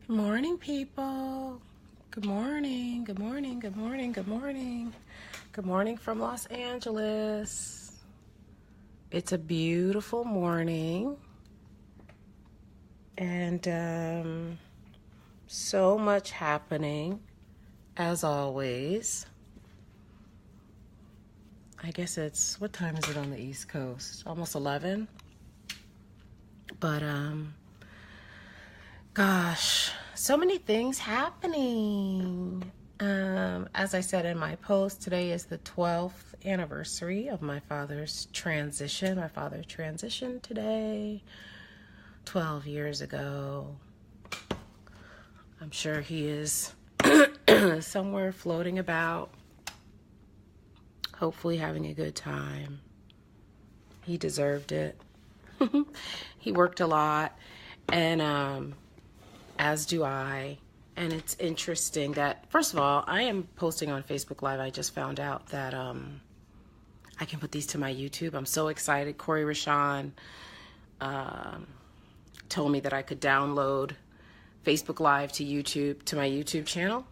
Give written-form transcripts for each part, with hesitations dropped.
Good morning, people. Good morning, good morning, good morning, good morning. Good morning from Los Angeles. It's a beautiful morning. And so much happening, as always. I guess what time is it on the East Coast? Almost 11. But, gosh, so many things happening. As I said in my post, today is the 12th anniversary of my father's transition. My father transitioned today, 12 years ago. I'm sure he is somewhere floating about, hopefully having a good time. He deserved it. He worked a lot, and as do I. And it's interesting that, first of all, I am posting on Facebook Live. I just found out that I can put these to my YouTube. I'm so excited. Corey Rashawn told me that I could download Facebook Live to YouTube, to my YouTube channel.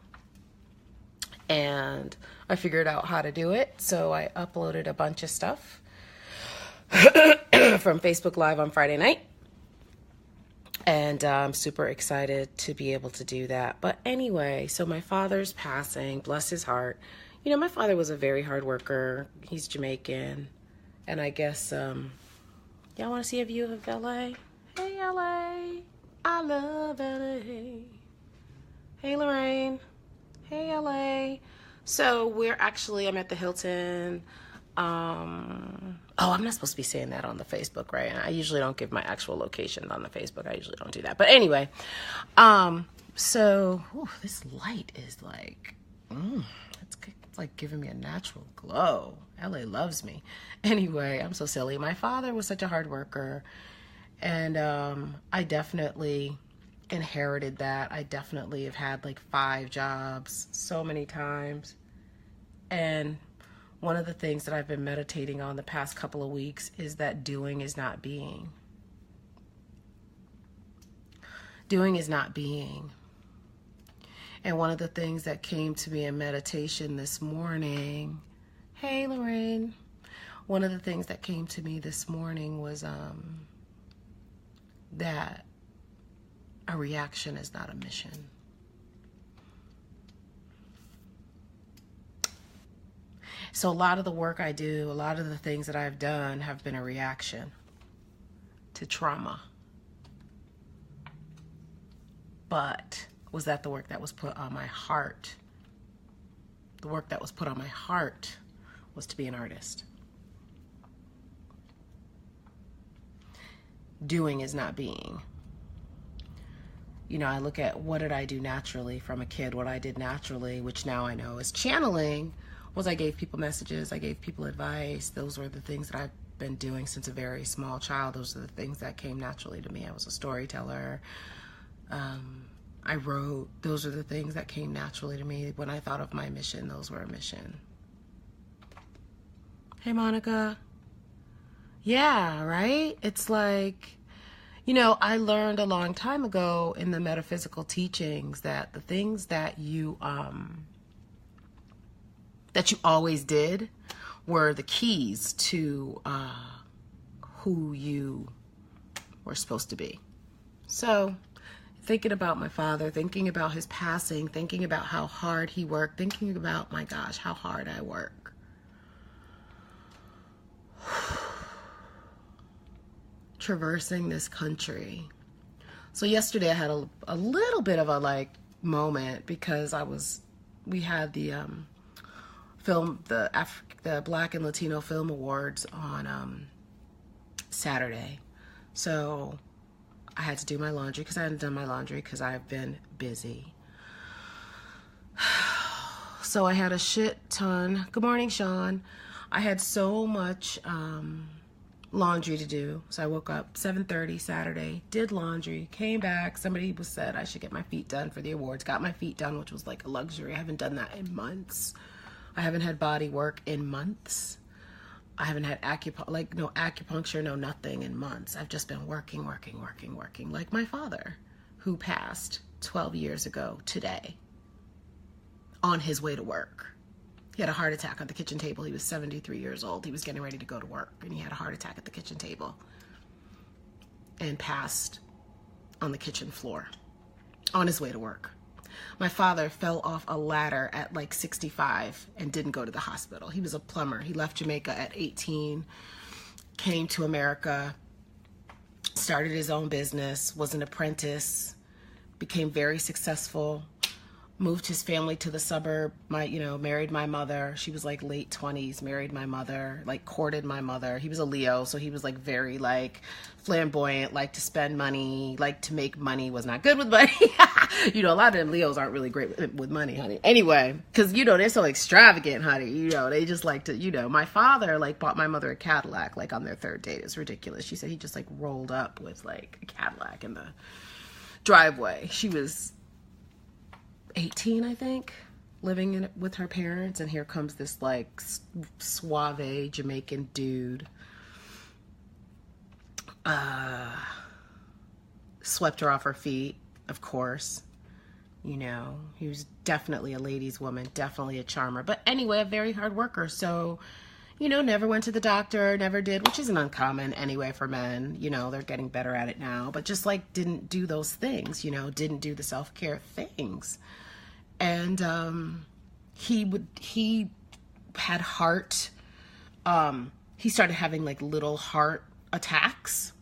And I figured out how to do it. So I uploaded a bunch of stuff from Facebook Live on Friday night. And I'm super excited to be able to do that. But anyway, so my father's passing, bless his heart. You know, my father was a very hard worker. He's Jamaican. And I guess, y'all want to see a view of LA? Hey, LA. I love LA. Hey, Lorraine. Hey, LA. So I'm at the Hilton. Oh, I'm not supposed to be saying that on the Facebook, right? And I usually don't give my actual location on the Facebook. I usually don't do that. But anyway, so this light is like, it's like giving me a natural glow. LA loves me. Anyway, I'm so silly. My father was such a hard worker, and I definitely inherited that. I definitely have had like 5 jobs so many times. And one of the things that I've been meditating on the past couple of weeks is that doing is not being. Doing is not being. And one of the things that came to me in meditation this morning, hey Lorraine, one of the things that came to me this morning was that a reaction is not a mission. So a lot of the work I do, a lot of the things that I've done have been a reaction to trauma. But was that the work that was put on my heart? The work that was put on my heart was to be an artist. Doing is not being. You know, I look at what did I do naturally from a kid, what I did naturally, which now I know is channeling, was I gave people messages, I gave people advice. Those were the things that I've been doing since a very small child. Those are the things that came naturally to me. I was a storyteller. I wrote. Those are the things that came naturally to me. When I thought of my mission, those were a mission. Hey, Monica. Yeah, right? It's like, you know, I learned a long time ago in the metaphysical teachings that the things that you always did were the keys to who you were supposed to be. So thinking about my father, thinking about his passing, thinking about how hard he worked, thinking about, my gosh, how hard I work. Traversing this country. So yesterday I had a little bit of a moment because we had the the Black and Latino Film Awards on Saturday. So I had to do my laundry because I hadn't done my laundry because I've been busy. So I had a shit ton. Good morning, Sean. I had so much laundry to do. So I woke up 7:30 Saturday, did laundry, came back. Somebody said I should get my feet done for the awards. Got my feet done, which was like a luxury. I haven't done that in months. I haven't had body work in months. I haven't had no acupuncture, no nothing in months. I've just been working like my father, who passed 12 years ago today, on his way to work. He had a heart attack on the kitchen table. He was 73 years old. He was getting ready to go to work, and he had a heart attack at the kitchen table and passed on the kitchen floor on his way to work. My father fell off a ladder at like 65 and didn't go to the hospital. He was a plumber. He left Jamaica at 18, came to America, started his own business, was an apprentice, became very successful, moved his family to the suburb, married my mother. She was like late 20s, married my mother, like courted my mother. He was a Leo, so he was like very like flamboyant, liked to spend money, liked to make money, was not good with money. A lot of them Leos aren't really great with money, honey. Anyway, because, they're so extravagant, honey. They just like to, my father like bought my mother a Cadillac like on their third date. It's ridiculous. She said he just like rolled up with like a Cadillac in the driveway. She was 18, I think, living with her parents, and here comes this like suave Jamaican dude. Swept her off her feet, of course. He was definitely a ladies' woman, definitely a charmer, but anyway, a very hard worker. So, never went to the doctor, never did, which isn't uncommon anyway for men. They're getting better at it now, but just like didn't do those things, didn't do the self-care things. And he had heart, he started having like little heart attacks.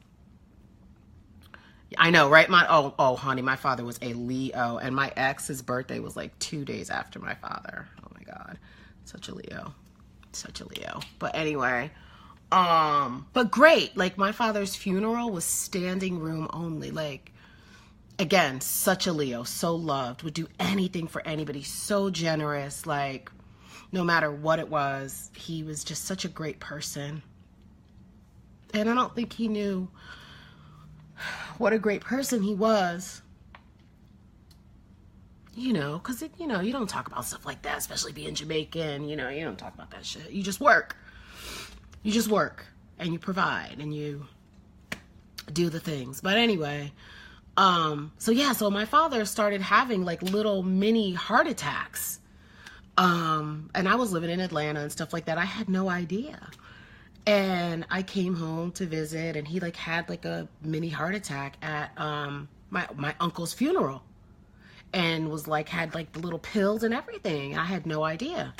I know, right? Honey, my father was a Leo, and my ex's birthday was like 2 days after my father. Oh my God, such a Leo. But anyway, but great. Like my father's funeral was standing room only. Like, again, such a Leo, so loved, would do anything for anybody, so generous, like no matter what it was. He was just such a great person. And I don't think he knew what a great person he was. Because, you don't talk about stuff like that, especially being Jamaican. You don't talk about that shit. You just work. And you provide and you do the things. But anyway, so my father started having like little mini heart attacks. And I was living in Atlanta and stuff like that. I had no idea. And I came home to visit, and he like had like a mini heart attack at my uncle's funeral, and was like had like the little pills and everything. I had no idea.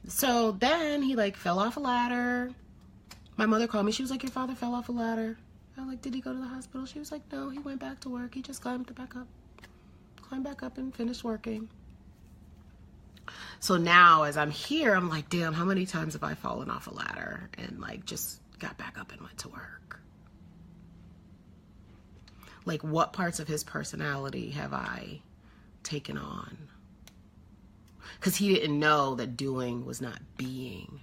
So then he like fell off a ladder. My mother called me. She was like, "Your father fell off a ladder." I was like, "Did he go to the hospital?" She was like, "No, he went back to work. He just climbed back up and finished working." So now as I'm here, I'm like, damn, how many times have I fallen off a ladder and like just got back up and went to work? Like, what parts of his personality have I taken on? Because he didn't know that doing was not being.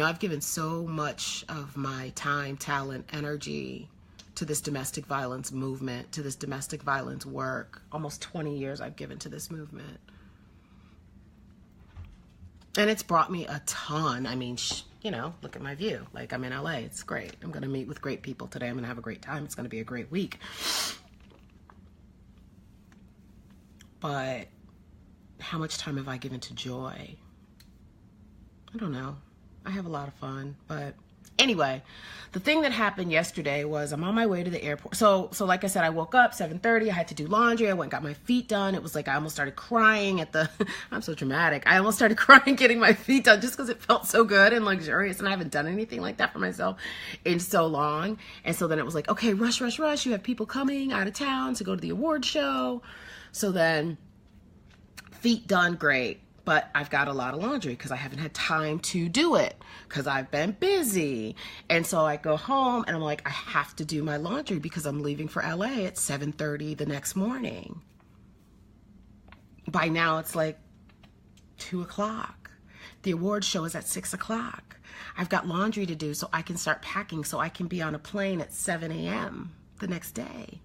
I've given so much of my time, talent, energy to this domestic violence movement, to this domestic violence work. Almost 20 years I've given to this movement. And it's brought me a ton. I mean, look at my view. Like, I'm in LA. It's great. I'm going to meet with great people today. I'm going to have a great time. It's going to be a great week. But how much time have I given to joy? I don't know. I have a lot of fun. But anyway, the thing that happened yesterday was I'm on my way to the airport. So like I said, I woke up 7:30. I had to do laundry. I went and got my feet done. It was like I almost started crying at the, I'm so dramatic. I almost started crying getting my feet done just because it felt so good and luxurious. And I haven't done anything like that for myself in so long. And so then it was like, okay, rush. You have people coming out of town to go to the award show. So then feet done, great. But I've got a lot of laundry because I haven't had time to do it because I've been busy. And so I go home and I'm like, I have to do my laundry because I'm leaving for LA at 7:30 the next morning. By now it's like 2 o'clock. The award show is at 6 o'clock. I've got laundry to do so I can start packing so I can be on a plane at 7 a.m. the next day.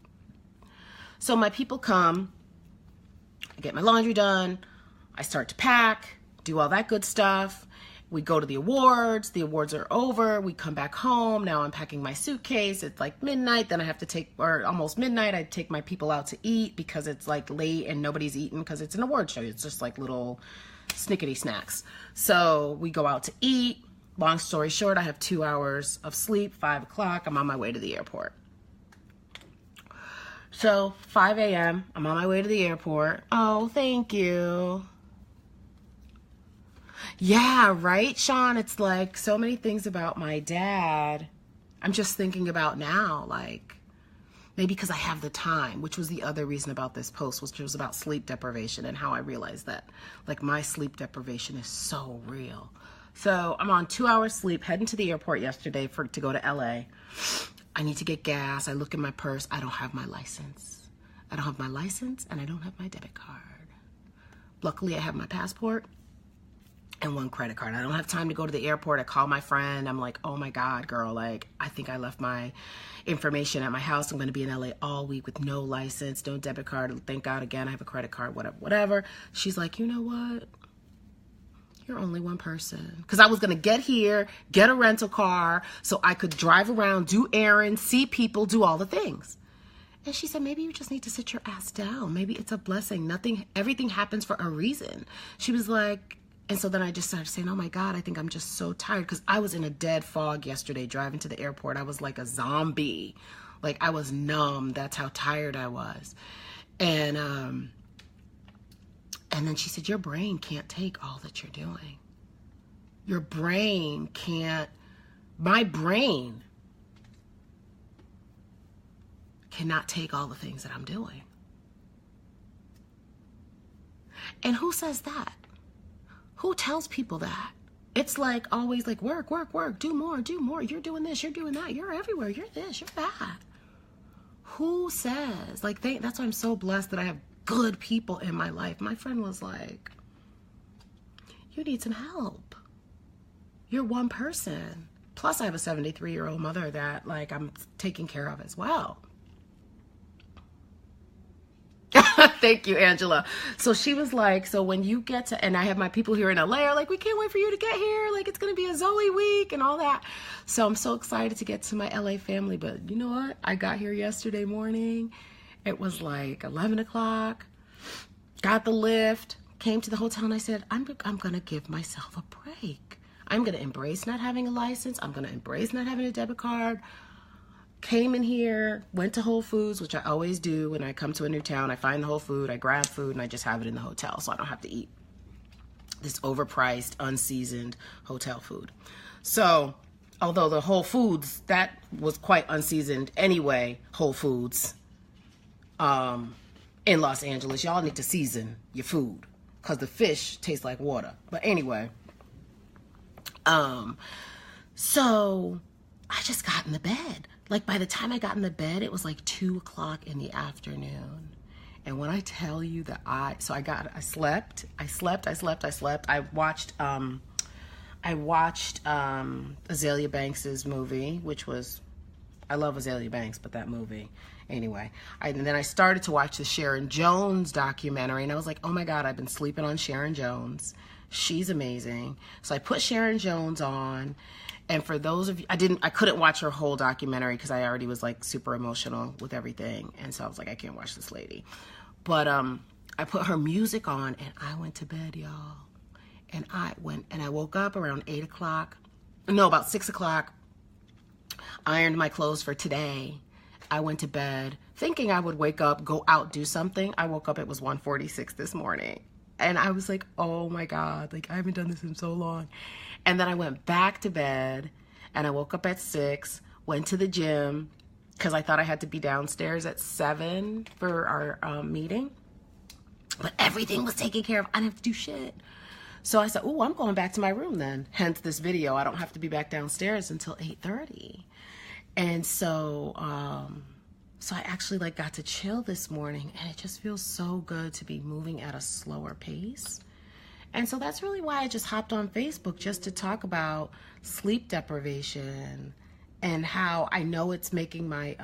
So my people come, I get my laundry done, I start to pack, do all that good stuff, We go to the awards are over, we come back home. Now I'm packing my suitcase. It's like midnight, then I have to take, or almost midnight, I take my people out to eat because it's like late and nobody's eating because it's an award show. It's just like little snickety snacks. So we go out to eat. Long story short, I have 2 hours of sleep. 5 o'clock, I'm on my way to the airport. So 5 a.m., I'm on my way to the airport. Oh, thank you. Yeah, right, Sean? It's like so many things about my dad I'm just thinking about now, like maybe because I have the time, which was the other reason about this post, which was about sleep deprivation and how I realized that like my sleep deprivation is so real. So I'm on 2 hours sleep, heading to the airport yesterday to go to LA. I need to get gas. I look in my purse. I don't have my license. I don't have my license and I don't have my debit card. Luckily, I have my passport and one credit card. I don't have time to go to the airport. I call my friend. I'm like, oh my God, girl, like, I think I left my information at my house. I'm going to be in LA all week with no license, no debit card. Thank God, again, I have a credit card, whatever. She's like, you know what? You're only one person. Because I was going to get here, get a rental car so I could drive around, do errands, see people, do all the things. And she said, maybe you just need to sit your ass down. Maybe it's a blessing. Everything happens for a reason. She was like, and so then I just started saying, oh my God, I think I'm just so tired. Because I was in a dead fog yesterday driving to the airport. I was like a zombie. Like I was numb. That's how tired I was. And then she said, your brain can't take all that you're doing. Your brain can't, my brain cannot take all the things that I'm doing. And who says that? Who tells people that? It's like always like work, do more. You're doing this, you're doing that. You're everywhere. You're this, you're that. Who says? Like that's why I'm so blessed that I have good people in my life. My friend was like, you need some help. You're one person. Plus I have a 73-year-old mother that like I'm taking care of as well. Thank you, Angela. So she was like, so when you get to, and I have my people here in LA are like, we can't wait for you to get here. Like, it's going to be a Zoe week and all that. So I'm so excited to get to my LA family. But you know what? I got here yesterday morning. It was like 11 o'clock. Got the lift, came to the hotel, and I said, I'm going to give myself a break. I'm going to embrace not having a license. I'm going to embrace not having a debit card. Came in here, went to Whole Foods, which I always do when I come to a new town. I find the Whole Food, I grab food, and I just have it in the hotel so I don't have to eat this overpriced, unseasoned hotel food. So, although the Whole Foods, that was quite unseasoned anyway, Whole Foods in Los Angeles, y'all need to season your food because the fish tastes like water. But anyway, so I just got in the bed. Like by the time I got in the bed, it was like 2 o'clock in the afternoon. And when I tell you that I slept. I watched Azalea Banks's movie, which was, I love Azalea Banks, but that movie. Anyway, and then I started to watch the Sharon Jones documentary, and I was like, oh my God, I've been sleeping on Sharon Jones. She's amazing. So I put Sharon Jones on. And for those of you, I couldn't watch her whole documentary because I already was like super emotional with everything. And so I was like, I can't watch this lady. But I put her music on and I went to bed, y'all. And I woke up around 8 o'clock. No, about 6 o'clock. Ironed my clothes for today. I went to bed thinking I would wake up, go out, do something. I woke up, it was 1:46 this morning. And I was like, oh my God, like I haven't done this in so long. And then I went back to bed and I woke up at 6, went to the gym because I thought I had to be downstairs at 7 for our meeting. But everything was taken care of. I didn't have to do shit. So I said, oh, I'm going back to my room then. Hence this video. I don't have to be back downstairs until 8:30. And so I actually like got to chill this morning and it just feels so good to be moving at a slower pace. And so that's really why I just hopped on Facebook just to talk about sleep deprivation and how I know it's making my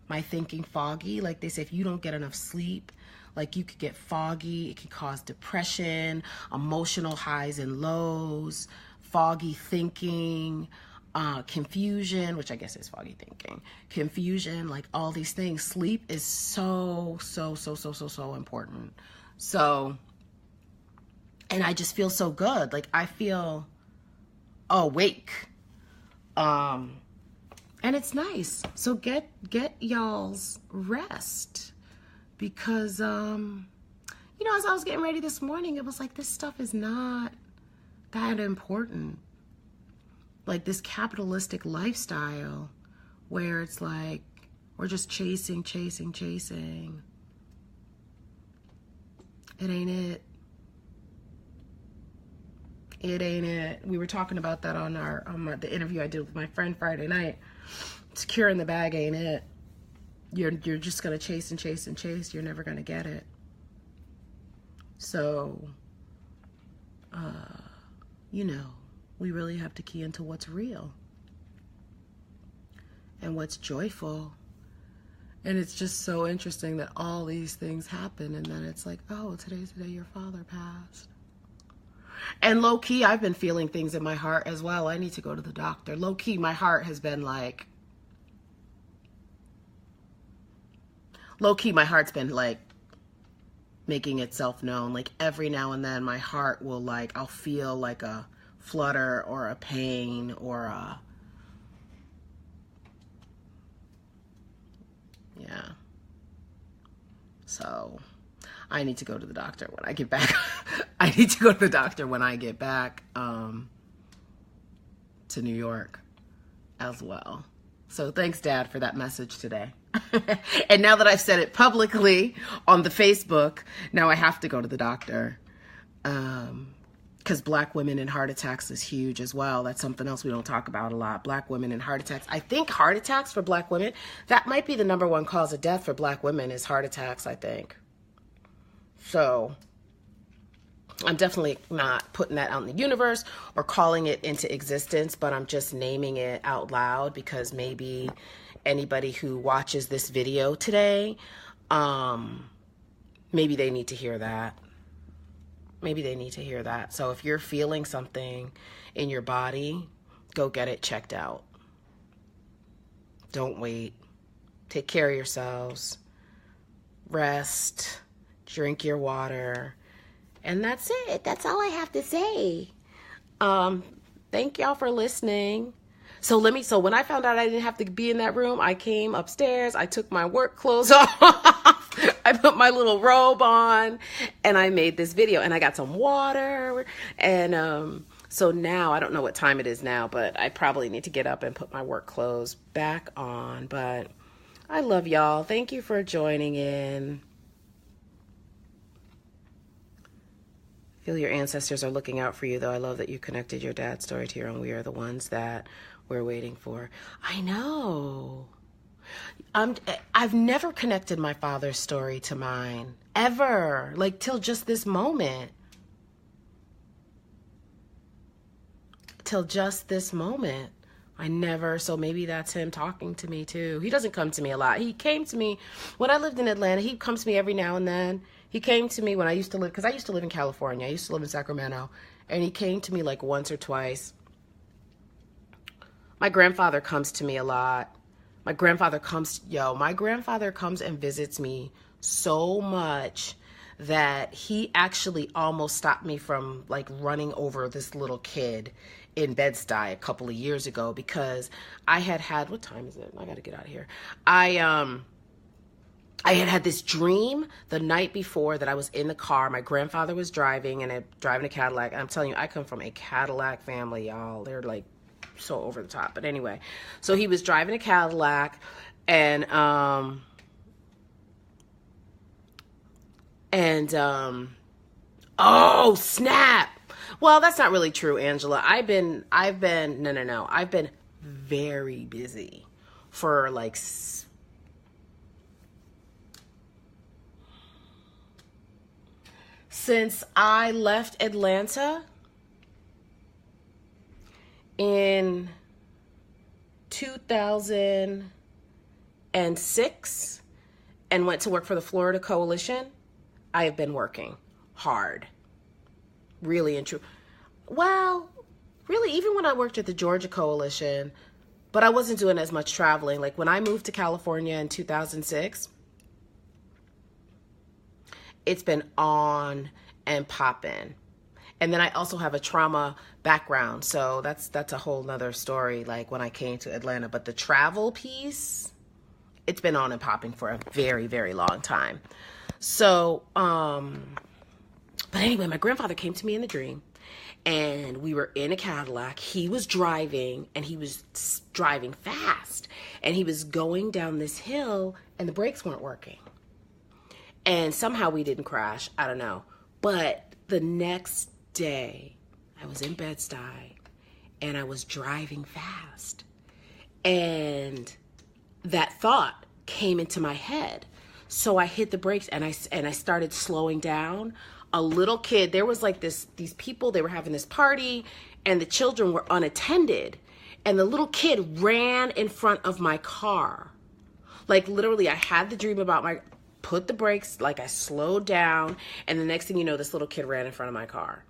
my thinking foggy. Like they say, if you don't get enough sleep, like you could get foggy. It can cause depression, emotional highs and lows, foggy thinking, confusion, which I guess is foggy thinking, confusion, like all these things. Sleep is so important. So, and I just feel so good. Like I feel awake. And it's nice. So get y'all's rest, because, you know, as I was getting ready this morning, it was like, this stuff is not that important. Like this capitalistic lifestyle where it's like, we're just chasing. It ain't it. It ain't it. We were talking about that on the interview I did with my friend Friday night. Securing the bag ain't it. You're just gonna chase and chase. You're never gonna get it. So, you know, we really have to key into what's real and what's joyful. And it's just so interesting that all these things happen, and then it's like, oh, today's the day your father passed. And low key, I've been feeling things in my heart as well. I need to go to the doctor. Low key, my heart has been like, my heart's been like making itself known. Like every now and then my heart will like, I'll feel like a flutter or a pain or a, yeah. So I need to go to the doctor when I get back. I need to go to the doctor when I get back to New York as well. So thanks, Dad, for that message today. And now that I've said it publicly on the Facebook, now I have to go to the doctor. Because Black women and heart attacks is huge as well. That's something else we don't talk about a lot. Black women and heart attacks. I think heart attacks for Black women, that might be the #1 cause of death for Black women is heart attacks, I think. So I'm definitely not putting that out in the universe or calling it into existence, but I'm just naming it out loud because maybe anybody who watches this video today, maybe they need to hear that. Maybe they need to hear that. So if you're feeling something in your body, go get it checked out. Don't wait. Take care of yourselves. Rest. Drink your water. And that's it. That's all I have to say. Thank y'all for listening. So when I found out I didn't have to be in that room, I came upstairs, I took my work clothes off, I put my little robe on, and I made this video, and I got some water, and so now, I don't know what time it is now, but I probably need to get up and put my work clothes back on, but I love y'all. Thank you for joining in. Feel your ancestors are looking out for you, though. I love that you connected your dad's story to your own. We are the ones that we're waiting for. I know. I've never connected my father's story to mine, ever, like till just this moment. Till just this moment. I never, so maybe that's him talking to me too. He doesn't come to me a lot. He came to me when I lived in Atlanta. He comes to me every now and then. He came to me when I used to live, because I used to live in California. I used to live in Sacramento. And he came to me like once or twice. My grandfather comes to me a lot. My grandfather comes and visits me so much that he actually almost stopped me from like running over this little kid in Bed-Stuy a couple of years ago, because I had what time is it? I gotta get out of here. I had this dream the night before that I was in the car. My grandfather was driving a Cadillac. I'm telling you, I come from a Cadillac family, y'all. They're like so over the top. But anyway, so he was driving a Cadillac, and oh snap. Well, that's not really true, Angela. I've been no. I've been very busy for like since I left Atlanta in 2000 2006 and went to work for the Florida Coalition, I have been working hard. Really and true. Well, really, even when I worked at the Georgia Coalition, but I wasn't doing as much traveling. Like when I moved to California in 2006, it's been on and popping. And then I also have a trauma background. So that's a whole nother story, like when I came to Atlanta. But the travel piece, it's been on and popping for a very, very long time. So, but anyway, my grandfather came to me in the dream, and we were in a Cadillac. He was driving, and he was driving fast, and he was going down this hill, and the brakes weren't working. And somehow we didn't crash. I don't know. But the next day, I was in Bed-Stuy, and I was driving fast. And that thought came into my head. So I hit the brakes, and I started slowing down. A little kid, there was like these people, they were having this party, and the children were unattended. And the little kid ran in front of my car. Like literally, I had the dream about put the brakes, like I slowed down, and the next thing you know, this little kid ran in front of my car.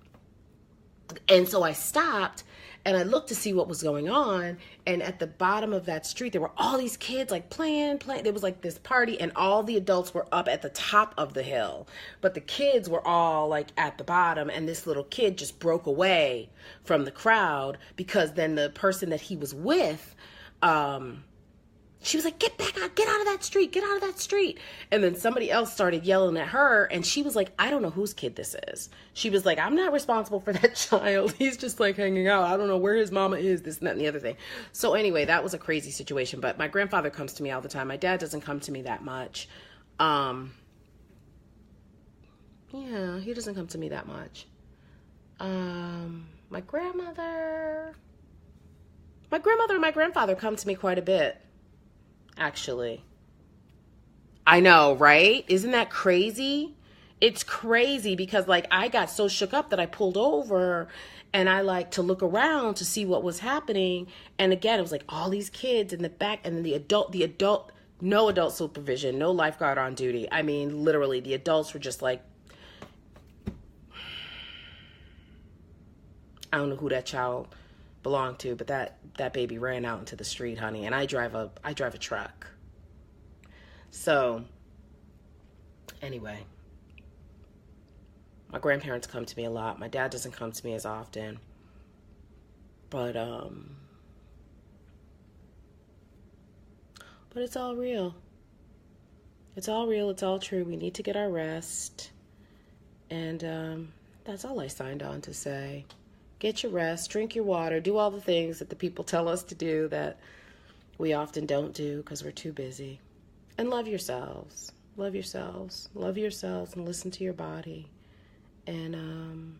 And so I stopped, and I looked to see what was going on, and at the bottom of that street, there were all these kids like playing. There was like this party, and all the adults were up at the top of the hill, but the kids were all like at the bottom, and this little kid just broke away from the crowd because then the person that he was with, she was like, get back out, get out of that street, get out of that street. And then somebody else started yelling at her, and she was like, I don't know whose kid this is. She was like, I'm not responsible for that child. He's just like hanging out. I don't know where his mama is, this and that and the other thing. So anyway, that was a crazy situation. But my grandfather comes to me all the time. My dad doesn't come to me that much. Yeah, he doesn't come to me that much. My grandmother and my grandfather come to me quite a bit. Actually, I know, right? Isn't that crazy? It's crazy because like I got so shook up that I pulled over and I like to look around to see what was happening. And again, it was like all these kids in the back, and then the adult, no adult supervision, no lifeguard on duty. I mean, literally the adults were just like, I don't know who that child belonged to, but that baby ran out into the street, honey. And I drive a truck. So anyway, my grandparents come to me a lot. My dad doesn't come to me as often, but it's all real. It's all real. It's all true. We need to get our rest. And that's all I signed on to say. Get your rest, drink your water, do all the things that the people tell us to do that we often don't do because we're too busy. And love yourselves. Love yourselves. Love yourselves and listen to your body. And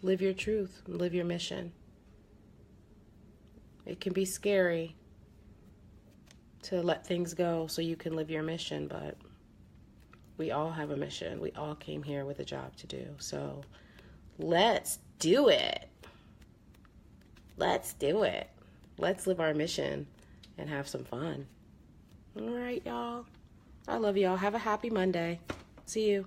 live your truth. Live your mission. It can be scary to let things go so you can live your mission, but we all have a mission. We all came here with a job to do. So let's do it. Let's do it. Let's live our mission and have some fun. All right, y'all. I love y'all. Have a happy Monday. See you.